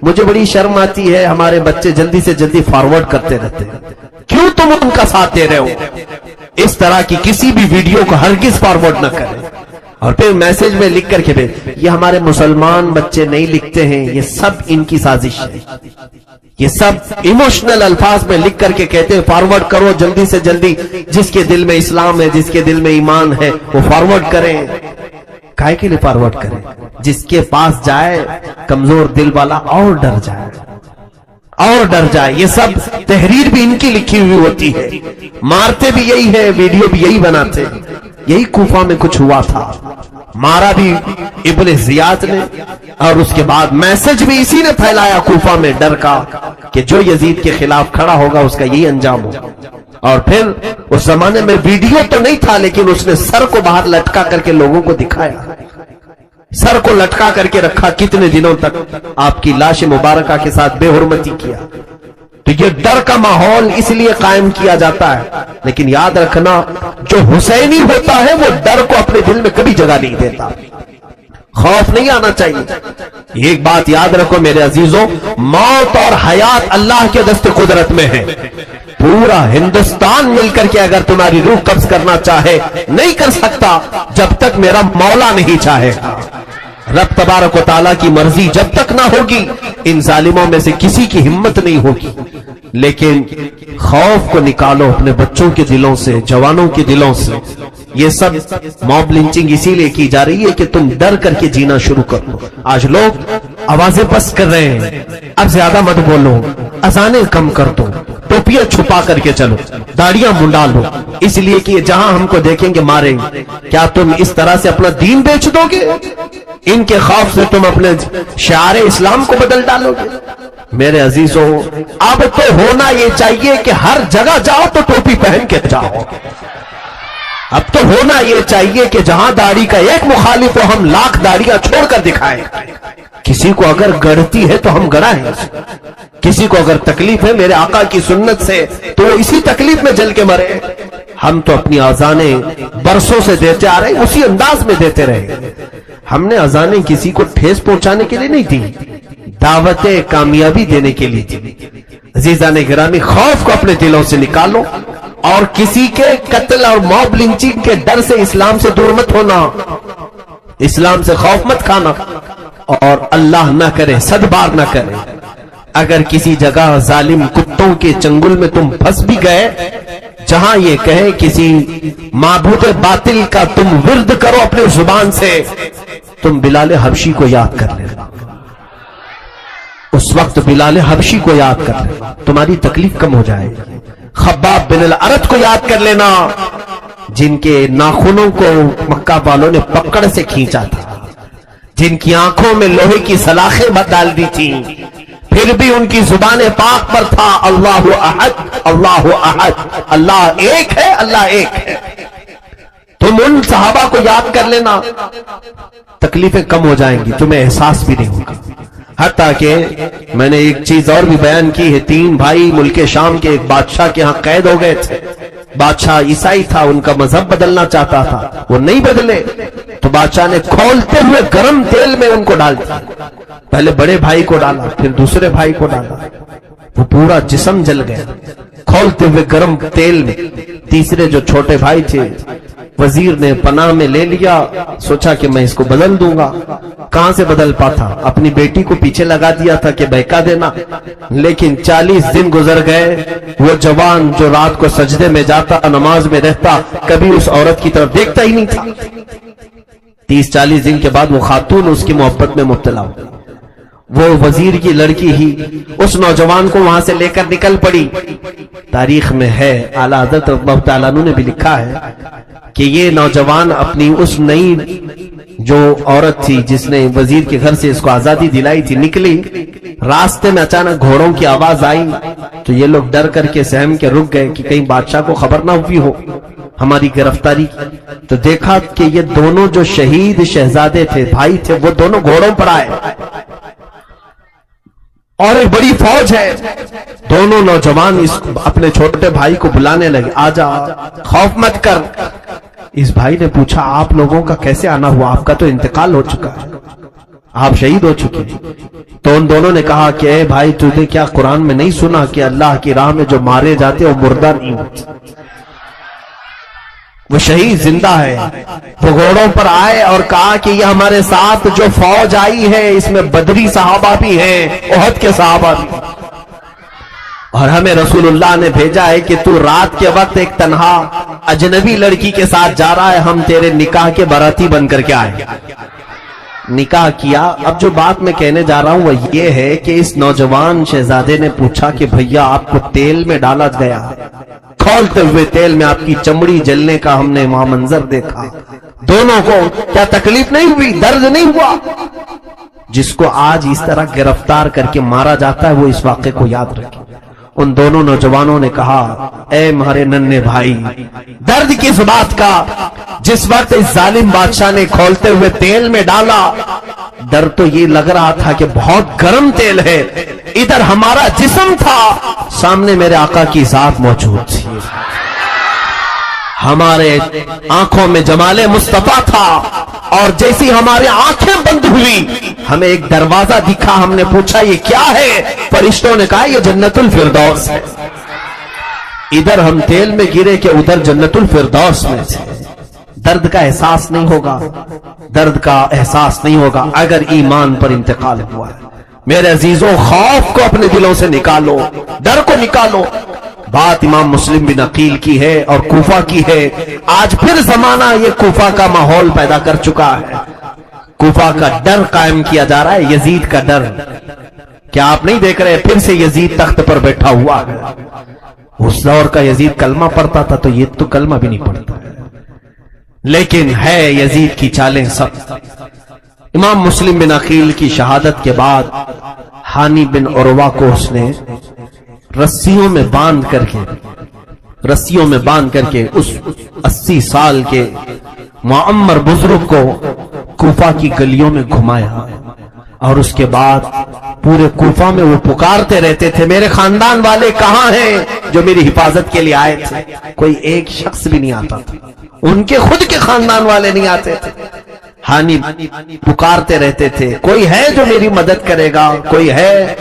مجھے بڑی شرم آتی ہے، ہمارے بچے جلدی سے جلدی فارورڈ کرتے رہتے ہیں، کیوں تم ان کا ساتھ دے رہے ہو؟ اس طرح کی کسی بھی ویڈیو کو ہرگز فارورڈ نہ کریں، اور پھر میسج میں لکھ کر کے یہ ہمارے مسلمان بچے نہیں لکھتے ہیں، یہ سب ان کی سازش ہے، یہ سب ایموشنل الفاظ میں لکھ کر کے کہتے ہیں فارورڈ کرو جلدی سے جلدی، جس کے دل میں اسلام ہے، جس کے دل میں ایمان ہے وہ فارورڈ کریں۔ کائے کے لیے فارورڈ کریں؟ جس کے پاس جائے کمزور دل والا اور ڈر جائے، اور ڈر جائے۔ یہ سب تحریر بھی ان کی لکھی ہوئی ہوتی ہے، مارتے بھی یہی ہے، ویڈیو بھی یہی بناتے ہیں۔ یہی کوفہ میں کچھ ہوا تھا، مارا بھی ابن زیاد نے، اور اس کے بعد میسج بھی اسی نے پھیلایا کوفہ میں ڈر کا کہ جو یزید کے خلاف کھڑا ہوگا اس کا یہی انجام ہوگا۔ اور پھر اس زمانے میں ویڈیو تو نہیں تھا، لیکن اس نے سر کو باہر لٹکا کر کے لوگوں کو دکھایا، سر کو لٹکا کر کے رکھا، کتنے دنوں تک آپ کی لاش مبارکہ کے ساتھ بے حرمتی کیا۔ تو یہ ڈر کا ماحول اس لیے قائم کیا جاتا ہے، لیکن یاد رکھنا جو حسینی ہوتا ہے وہ ڈر کو اپنے دل میں کبھی جگہ نہیں دیتا، خوف نہیں آنا چاہیے۔ ایک بات یاد رکھو میرے عزیزوں، موت اور حیات اللہ کے دست قدرت میں ہے۔ پورا ہندوستان مل کر کے اگر تمہاری روح قبض کرنا چاہے نہیں کر سکتا جب تک میرا مولا نہیں چاہے گا۔ رب تبارک و تعالیٰ کی مرضی جب تک نہ ہوگی ان ظالموں میں سے کسی کی ہمت نہیں ہوگی۔ لیکن خوف کو نکالو اپنے بچوں کے دلوں سے، جوانوں کے دلوں سے۔ یہ سب موب لنچنگ اسی لیے کی جا رہی ہے کہ تم ڈر کر کے جینا شروع کر دو۔ آج لوگ آوازیں پست کر رہے ہیں، اب زیادہ مت بولو، اذانیں کم کر دو، ٹوپیاں چھپا کر کے چلو، داڑیاں منڈا لو، اس لیے کہ جہاں ہم کو دیکھیں گے ماریں گے۔ کیا تم اس طرح سے اپنا دین بیچ دو گے؟ ان کے خوف سے تم اپنے شعار اسلام کو بدل ڈالو گے؟ میرے عزیزوں، اب تو ہونا یہ چاہیے کہ ہر جگہ جاؤ تو ٹوپی پہن کے جاؤ۔ اب تو ہونا یہ چاہیے کہ جہاں داڑھی کا ایک مخالف ہو ہم لاکھ داڑیاں چھوڑ کر دکھائیں۔ کسی کو اگر گڑتی ہے تو ہم گڑائیں، کسی کو اگر تکلیف ہے میرے آقا کی سنت سے تو وہ اسی تکلیف میں جل کے مرے۔ ہم تو اپنی اذانیں برسوں سے دیتے آ رہے ہیں، اسی انداز میں دیتے رہے۔ ہم نے اذانیں کسی کو ٹھیس پہنچانے کے لیے نہیں دی، دعوت کامیابی دینے کے لیے دی۔ عزیزان گرامی، خوف کو اپنے دلوں سے نکالو، اور کسی کے قتل اور موب لنچنگ کے ڈر سے اسلام سے دور مت ہونا، اسلام سے خوف مت کھانا، اور اللہ نہ کرے، صد بار نہ کرے، اگر کسی جگہ ظالم کتوں کے چنگل میں تم پھنس بھی گئے، جہاں یہ کہے کسی معبود باطل کا تم ورد کرو اپنے زبان سے، تم بلال حبشی کو یاد کر لینا، اس وقت بلال حبشی کو یاد کر لینا، تمہاری تکلیف کم ہو جائے گی۔ خباب بن الارت کو یاد کر لینا، جن کے ناخنوں کو مکہ والوں نے پکڑ سے کھینچا تھا، جن کی آنکھوں میں لوہے کی سلاخیں ڈال دی تھی، پھر بھی ان کی زبان پاک پر تھا اللہ احد، اللہ احد، اللہ ایک ہے، اللہ ایک ہے۔ تم ان صحابہ کو یاد کر لینا، تکلیفیں کم ہو جائیں گی، تمہیں احساس بھی نہیں ہوگا۔ حتیٰ کہ میں نے ایک چیز اور بھی بیان کی ہے، 3 بھائی ملک شام کے ایک بادشاہ کے ہاں قید ہو گئے تھے، بادشاہ عیسائی تھا، ان کا مذہب بدلنا چاہتا تھا، وہ نہیں بدلے، تو بادشاہ نے کھولتے ہوئے گرم تیل میں ان کو ڈال دیا، پہلے بڑے بھائی کو ڈالا، پھر دوسرے بھائی کو ڈالا، وہ پورا جسم جل گیا کھولتے ہوئے گرم تیل میں۔ تیسرے جو چھوٹے بھائی تھے، وزیر نے پناہ میں لے لیا، سوچا کہ میں اس کو بدل دوں گا، کہاں سے بدل پاتا، اپنی بیٹی کو پیچھے لگا دیا تھا کہ بہکا دینا، لیکن 40 دن گزر گئے، وہ جوان جو رات کو سجدے میں جاتا، نماز میں رہتا، کبھی اس عورت کی طرف دیکھتا ہی نہیں تھا۔ 30-40 دن کے بعد وہ خاتون اس کی محبت میں مبتلا ہو، وہ وزیر کی لڑکی ہی اس نوجوان کو وہاں سے لے کر نکل پڑی۔ تاریخ میں ہے، اعلیٰ حضرت اللہ تعالیٰ عنہ نے بھی لکھا ہے کہ یہ نوجوان اپنی اس نئی جو عورت تھی جس نے وزیر کے گھر سے اس کو آزادی دلائی تھی، نکلی، راستے میں اچانک گھوڑوں کی آواز آئی، تو یہ لوگ ڈر کر کے سہم کے رک گئے کہ کہیں بادشاہ کو خبر نہ ہوئی ہو ہماری گرفتاری کی۔ تو دیکھا کہ یہ دونوں جو شہید شہزادے تھے، بھائی تھے، وہ دونوں گھوڑوں پر آئے اور ایک بڑی فوج ہے۔ دونوں نوجوان اپنے چھوٹے بھائی کو بلانے لگے، آجا، خوف مت کر۔ اس بھائی نے پوچھا، آپ لوگوں کا کیسے آنا ہوا؟ آپ کا تو انتقال ہو چکا ہے، آپ شہید ہو چکے ہیں۔ تو ان دونوں نے کہا کہ اے بھائی تجھے کیا قرآن میں نہیں سنا کہ اللہ کی راہ میں جو مارے جاتے وہ مردہ نہیں ہوتے، وہ شہید زندہ ہے۔ وہ گھوڑوں پر آئے اور کہا کہ یہ ہمارے ساتھ جو فوج آئی ہے اس میں بدری صحابہ بھی ہیں، احد کے صحابہ بھی، اور ہمیں رسول اللہ نے بھیجا ہے کہ تو رات کے وقت ایک تنہا اجنبی لڑکی کے ساتھ جا رہا ہے، ہم تیرے نکاح کے باراتی بن کر کے آئے۔ نکاح کیا۔ اب جو بات میں کہنے جا رہا ہوں وہ یہ ہے کہ اس نوجوان شہزادے نے پوچھا کہ بھیا آپ کو تیل میں ڈالا گیا، کھولتے ہوئے تیل میں آپ کی چمڑی جلنے کا ہم نے وہاں منظر دیکھا، دونوں کو کیا تکلیف نہیں ہوئی، درد نہیں ہوا؟ جس کو آج اس طرح گرفتار کر کے مارا جاتا ہے وہ اس واقعے کو یاد رکھے۔ ان دونوں نوجوانوں نے کہا اے ہمارے ننھے بھائی، درد کس بات کا؟ جس وقت اس ظالم بادشاہ نے کھولتے ہوئے تیل میں ڈالا، ڈر تو یہ لگ رہا تھا کہ بہت گرم تیل ہے، ادھر ہمارا جسم تھا، سامنے میرے آقا کی ذات موجود تھی، ہمارے آنکھوں میں جمال مصطفیٰ تھا، اور جیسی ہماری آنکھیں بند ہوئی ہمیں ایک دروازہ دکھا، ہم نے پوچھا یہ کیا ہے؟ فرشتوں نے کہا یہ جنت الفردوس ہے۔ ادھر ہم تیل میں گرے کہ ادھر جنت الفردوس میں تھے۔ درد کا احساس نہیں ہوگا، درد کا احساس نہیں ہوگا اگر ایمان پر انتقال ہوا ہے۔ میرے عزیزوں، خوف کو اپنے دلوں سے نکالو، ڈر کو نکالو۔ بات امام مسلم بن عقیل کی ہے اور کوفہ کی ہے۔ آج پھر زمانہ یہ کوفہ کا ماحول پیدا کر چکا ہے، کوفہ کا ڈر قائم کیا جا رہا ہے، یزید کا ڈر۔ کیا آپ نہیں دیکھ رہے پھر سے یزید تخت پر بیٹھا ہوا ہے؟ اس دور کا یزید کلمہ پڑھتا تھا تو یہ تو کلمہ بھی نہیں پڑھتا، لیکن ہے یزید کی چالیں سب۔ امام مسلم بن عقیل کی شہادت کے بعد ہانی بن عروہ کو اس نے رسیوں میں باندھ کر کے اس 80 سال کے معمر بزرگ کو کوفہ کی گلیوں میں گھمایا، اور اس کے بعد پورے کوفہ میں وہ پکارتے رہتے تھے میرے خاندان والے کہاں ہیں جو میری حفاظت کے لیے آئے تھے؟ کوئی ایک شخص بھی نہیں آتا تھا، ان کے خود کے خاندان والے نہیں آتے تھے۔ ہانی پکارتے رہتے تھے کوئی ہے جو میری مدد کرے گا، کوئی ہے؟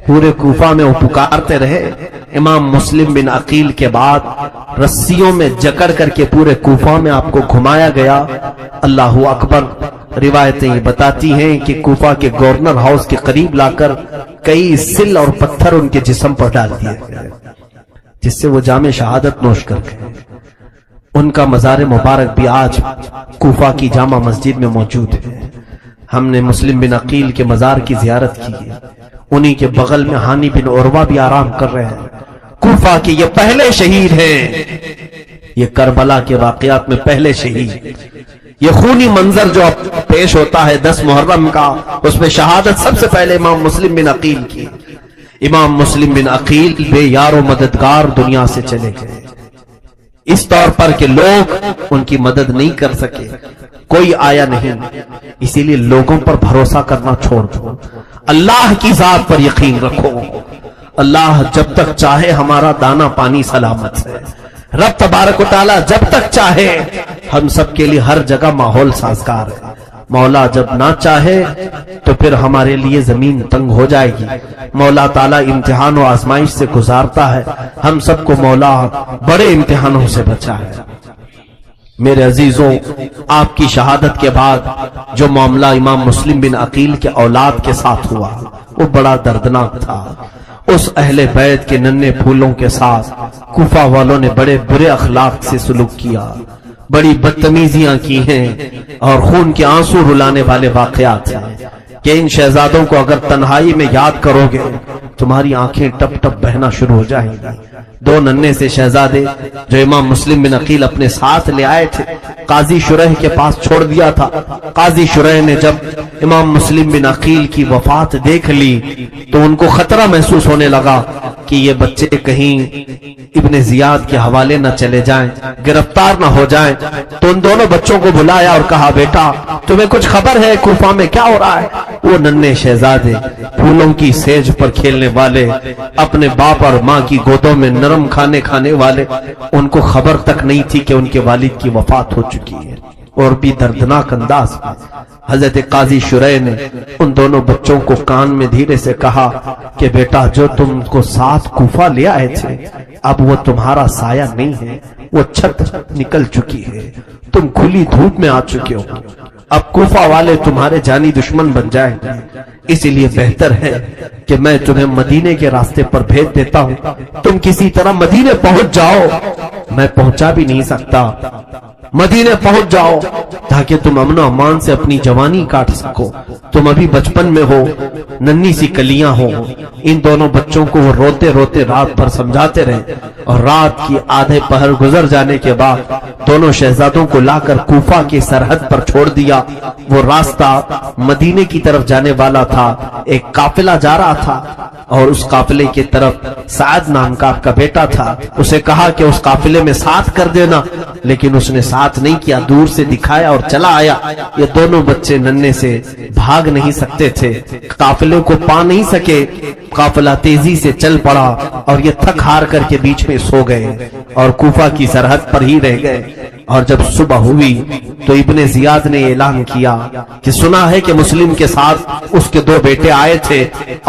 پورے کوفہ میں وہ پکارتے رہے۔ امام مسلم بن عقیل کے بعد رسیوں میں جکڑ کر کے پورے کوفہ میں آپ کو گھمایا گیا۔ اللہ اکبر۔ روایتیں یہ بتاتی ہیں کہ کوفہ کے گورنر ہاؤس کے قریب لا کر کئی سل اور پتھر ان کے جسم پر ڈال دیے گئے، جس سے وہ جام شہادت نوش کر گئے۔ ان کا مزار مبارک بھی آج کوفہ کی جامع مسجد میں موجود ہے۔ ہم نے مسلم بن عقیل کے مزار کی زیارت کی ہے، انہی کے بغل میں ہانی بن عروہ بھی آرام کر رہے ہیں۔ کوفہ کے یہ پہلے شہید ہیں، یہ کربلا کے واقعات میں پہلے شہید۔ یہ خونی منظر جو پیش ہوتا ہے 10 محرم کا، اس میں شہادت سب سے پہلے امام مسلم بن عقیل کی۔ امام مسلم بن عقیل بے یار و مددگار دنیا سے چلے گئے، اس طور پر کہ لوگ ان کی مدد نہیں کر سکے، کوئی آیا نہیں۔ اسی لیے لوگوں پر بھروسہ کرنا چھوڑ دو، اللہ کی ذات پر یقین رکھو۔ اللہ جب تک چاہے ہمارا دانا پانی سلامت ہے، رب تبارک و تعالی جب تک چاہے ہم سب کے لیے ہر جگہ ماحول سازگار ہے۔ مولا جب نہ چاہے تو پھر ہمارے لیے زمین تنگ ہو جائے گی۔ مولا تعالی امتحان و آزمائش سے گزارتا ہے، ہم سب کو مولا بڑے امتحانوں سے بچا ہے۔ میرے عزیزوں، آپ کی شہادت کے بعد جو معاملہ امام مسلم بن عقیل کے اولاد کے ساتھ ہوا وہ بڑا دردناک تھا۔ اس اہل بیت کے ننھے پھولوں کے ساتھ کوفہ والوں نے بڑے برے اخلاق سے سلوک کیا، بڑی بدتمیزیاں کی ہیں، اور خون کے آنسو رلانے والے واقعات ہیں کہ ان شہزادوں کو اگر تنہائی میں یاد کرو گے تمہاری آنکھیں ٹپ ٹپ بہنا شروع ہو جائیں گی۔ 2 ننھے سے شہزادے جو امام مسلم بن عقیل اپنے ساتھ لے آئے تھے، قاضی شریح کے پاس چھوڑ دیا تھا۔ قاضی شریح نے جب امام مسلم بن عقیل کی وفات دیکھ لی تو ان کو خطرہ محسوس ہونے لگا کہ یہ بچے کہیں ابن زیاد کے حوالے نہ چلے جائیں، گرفتار نہ ہو جائیں۔ تو ان دونوں بچوں کو بلایا اور کہا بیٹا تمہیں کچھ خبر ہے کوفہ میں کیا ہو رہا ہے؟ وہ ننھے شہزادے پھولوں کی سیج پر کھیلنے والے، اپنے باپ اور ماں کی گودوں میں نرم کھانے والے، ان کو خبر تک نہیں تھی کہ ان کے والد کی وفات ہو چکی ہے۔ اور بھی دردناک انداز میں حضرت قاضی شریح نے ان دونوں بچوں کو کان میں دھیرے سے کہا کہ بیٹا جو تم کو ساتھ کوفہ لے آئے تھے اب وہ تمہارا سایہ نہیں ہے، وہ چھت نکل چکی ہے، تم کھلی دھوپ میں آ چکے ہو، اب کوفہ والے تمہارے جانی دشمن بن جائیں گے، اس لیے بہتر ہے کہ میں تمہیں مدینے کے راستے پر بھیج دیتا ہوں، تم کسی طرح مدینے پہنچ جاؤ، میں پہنچا بھی نہیں سکتا، مدینے پہنچ جاؤ تاکہ تم امن و امان سے اپنی جوانی کاٹ سکو، تم ابھی بچپن میں ہو، ننھی سی کلیاں ہو۔ ان دونوں بچوں کو وہ روتے روتے رات بھر سمجھاتے رہے اور رات کی آدھے پہر گزر جانے کے بعد دونوں شہزادوں کو لا کر کوفہ کی سرحد پر چھوڑ دیا۔ وہ راستہ مدینے کی طرف جانے والا تھا، ایک قافلہ جا رہا تھا اور اس قافلے کی طرف سعد نام کا آپ کا بیٹا تھا، اسے کہا کہ اس قافلے میں ساتھ کر دینا، لیکن اس نے ساتھ نہیں کیا، دور سے دکھایا اور چلا آیا۔ یہ دونوں بچے ننھے سے بھاگ نہیں سکتے تھے، قافلے کو پا نہیں سکے، قافلہ تیزی سے چل پڑا اور یہ تھک ہار کر کے بیچ میں سو گئے اور کوفہ کی سرحد پر ہی رہ گئے۔ اور جب صبح ہوئی تو ابن زیاد نے اعلان کیا کہ سنا ہے کہ مسلم کے ساتھ اس کے دو بیٹے آئے تھے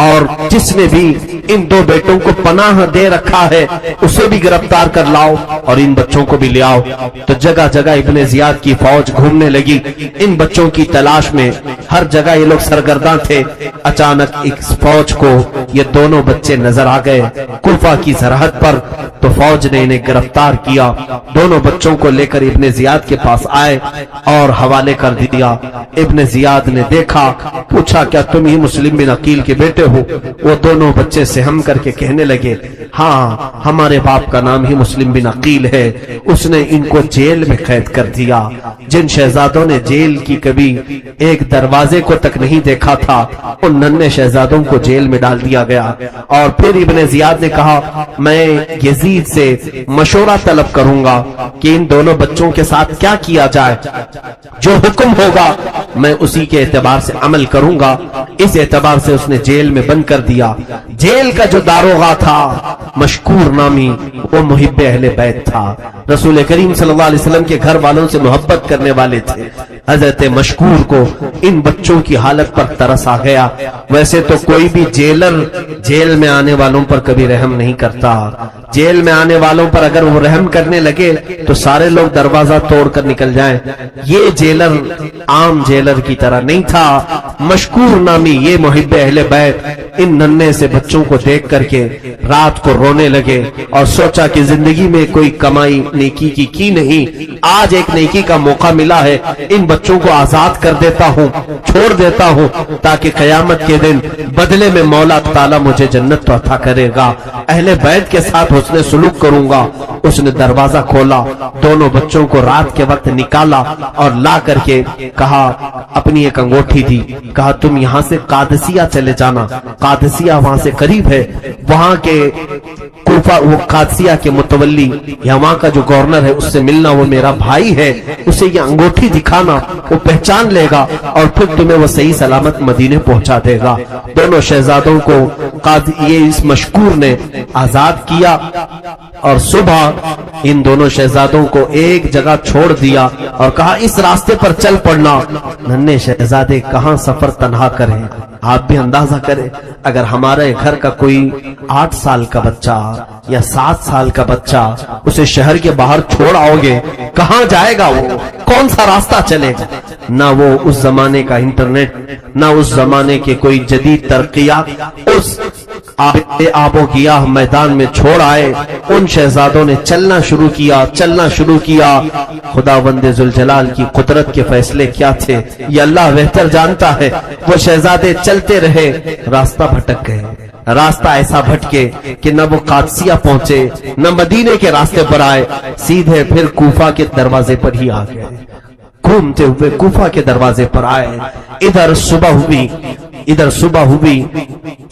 اور جس نے بھی ان دو بیٹوں کو پناہ دے رکھا ہے اسے بھی گرفتار کر لاؤ اور ان بچوں کو بھی لے آؤ۔ تو جگہ جگہ ابن زیاد کی فوج گھومنے لگی ان بچوں کی تلاش میں، ہر جگہ یہ لوگ سرگرداں تھے۔ اچانک ایک فوج کو یہ دونوں بچے نظر آ گئے کوفہ کی سرحد پر، تو فوج نے انہیں گرفتار کیا، دونوں بچوں کو لے کر ابن زیاد کے پاس آئے اور حوالے کر دیا۔ ابن زیاد نے دیکھا، پوچھا کیا تم ہی مسلم بن عقیل کے بیٹے ہو؟ وہ دونوں بچے سہم کر کے کہنے لگے ہاں ہمارے باپ کا نام ہی مسلم بن عقیل ہے، اس نے ان کو جیل میں قید کر دیا۔ جن شہزادوں نے جیل کی کبھی ایک دروازے کو تک نہیں دیکھا تھا ان ننھے شہزادوں کو جیل میں ڈال دیا گیا۔ اور پھر ابن زیاد نے کہا میں یزید سے مشورہ طلب کروں گا کہ ان دونوں بچوں کے ساتھ کیا کیا جائے، جو حکم ہوگا میں اسی کے اعتبار سے عمل کروں گا۔ اس اعتبار سے اس نے جیل میں بند کر دیا۔ جیل کا جو داروغہ تھا مشکور نامی، وہ محب اہل بیت تھا، رسول کریم صلی اللہ علیہ وسلم کے گھر والوں سے محبت کرنے والے تھے۔ حضرت مشکور کو ان بچوں کی حالت پر ترس آ گیا۔ ویسے تو کوئی بھی جیلر جیل میں آنے والوں پر کبھی رحم نہیں کرتا، جیل میں آنے والوں پر اگر وہ رحم کرنے لگے تو سارے لوگ دروازہ توڑ کر نکل جائیں۔ یہ جیلر عام جیلر کی طرح نہیں تھا، مشکور نامی یہ محب اہل بیت ان ننھے سے بچوں کو دیکھ کر کے رات کو رونے لگے اور سوچا کہ زندگی میں کوئی کمائی نیکی کی نہیں، آج ایک نیکی کا موقع ملا ہے، ان بچوں کو آزاد کر دیتا ہوں، چھوڑ دیتا ہوں، تاکہ قیامت کے دن بدلے میں مولا تعالیٰ مجھے جنت تو عطا کرے گا، اہل بیت کے ساتھ حسن سلوک کروں گا۔ اس نے دروازہ کھولا، دونوں بچوں کو رات کے وقت نکالا اور لا کر کے کہا، اپنی ایک انگوٹھی دی، کہا تم یہاں سے قادسیہ چلے جانا، قادسیہ وہاں سے قریب ہے، وہاں کے کوفہ وہ قادسیہ کے متولی یا وہاں کا جو گورنر ہے اس سے ملنا، وہ میرا بھائی ہے، اسے یہ انگوٹھی دکھانا، وہ پہچان لے گا اور پھر تمہیں وہ صحیح سلامت مدینے پہنچا دے گا۔ دونوں شہزادوں کو یہ اس مشکور نے آزاد کیا اور صبح ان دونوں شہزادوں کو ایک جگہ چھوڑ دیا اور کہا اس راستے پر چل پڑنا۔ ننھے شہزادے کہاں سفر تنہا کریں، آپ بھی اندازہ کریں، اگر ہمارے گھر کا کوئی 8 سال کا بچہ یا 7 سال کا بچہ اسے شہر کے باہر چھوڑ آؤ گے، کہاں جائے گا، وہ کون سا راستہ چلے گا؟ نہ وہ اس زمانے کا انٹرنیٹ، نہ اس زمانے کے کوئی جدید ترقیات اس آب و گیاہ میدان میں چھوڑ آئے۔ ان شہزادوں نے چلنا شروع کیا۔ خداوند ذوالجلال کی قدرت کے فیصلے کیا تھے یہ اللہ بہتر جانتا ہے۔ وہ شہزادے چلتے رہے، راستہ بھٹک گئے، راستہ ایسا بھٹکے کہ نہ وہ قادسیہ پہنچے نہ مدینے کے راستے پر آئے، سیدھے پھر کوفہ کے دروازے پر ہی آ گئے، گھومتے ہوئے کوفہ کے دروازے پر آئے۔ ادھر صبح ہوئی،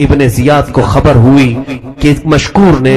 ابن زیاد کو خبر ہوئی کہ مشکور نے